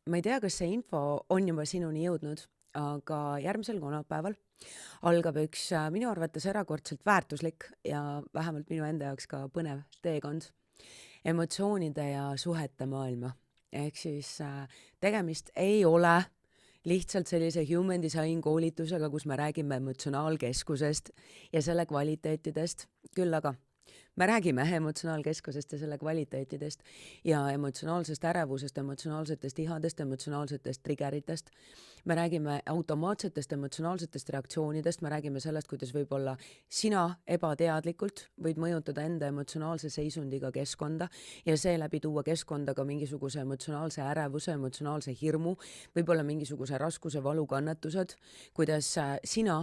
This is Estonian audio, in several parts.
ma ei tea, kas see info on juba sinuni jõudnud, aga järgmisel kolmapäeval algab üks minu arvates erakordselt väärtuslik ja vähemalt minu enda jaoks ka põnev teekond emotsioonide ja suhete maailma. Ehk siis tegemist ei ole lihtsalt sellise human design koolitusega, kus me räägime emotsionaalkeskusest ja selle kvaliteetidest, küll aga me räägime emotsionaalkeskusest ja selle kvaliteetidest ja emotsionaalsest ärevusest, emotsionaalsetest ihadest, emotsionaalsetest triggeritest. Me räägime automaatsetest emotsionaalsetest reaktsioonidest, me räägime sellest, kuidas võib-olla sina ebateadlikult võid mõjutada enda emotsionaalse seisundiga keskkonda ja seeläbi tuua keskkonda ka mingisuguse emotsionaalse ärevuse, emotsionaalse hirmu, võib-olla mingisuguse raskuse, valu, kannatused, kuidas sina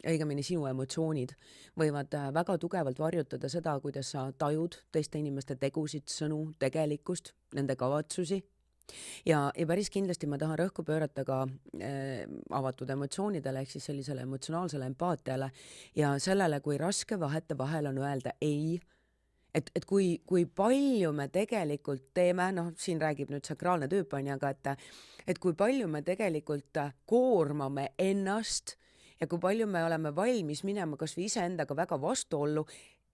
õigemini sinu emotsioonid võivad väga tugevalt varjutada seda, kuidas sa tajud teiste inimeste tegusid, sõnu, tegelikkust, nende kavatsusi. Ja päris kindlasti ma tahan rõhku pöörata ka avatud emotsioonidele ehk siis sellisele emotsionaalsele empaatiale ja sellele, kui raske vahetevahel on öelda ei. Et kui palju me tegelikult teeme, siin räägib nüüd sakraalne tüüp on ju, aga et kui palju me tegelikult koormame ennast ja kui palju me oleme valmis minema kas või iseendaga väga vastuollu,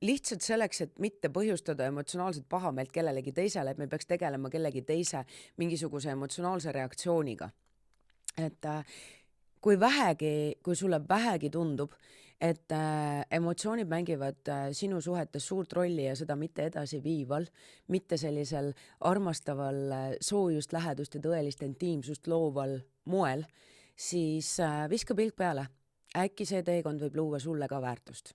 lihtsalt selleks, et mitte põhjustada emotsionaalset pahameelt kellelegi teisele, et me peaks tegelema kellegi teise mingisuguse emotsionaalse reaktsiooniga. Et kui sulle vähegi tundub, et emotsioonid mängivad sinu suhetes suurt rolli ja seda mitte edasiviival, mitte sellisel armastaval, soojust, lähedust ja tõelist intiimsust looval moel, siis viska pilk peale. Äkki see teekond võib luua sulle ka väärtust.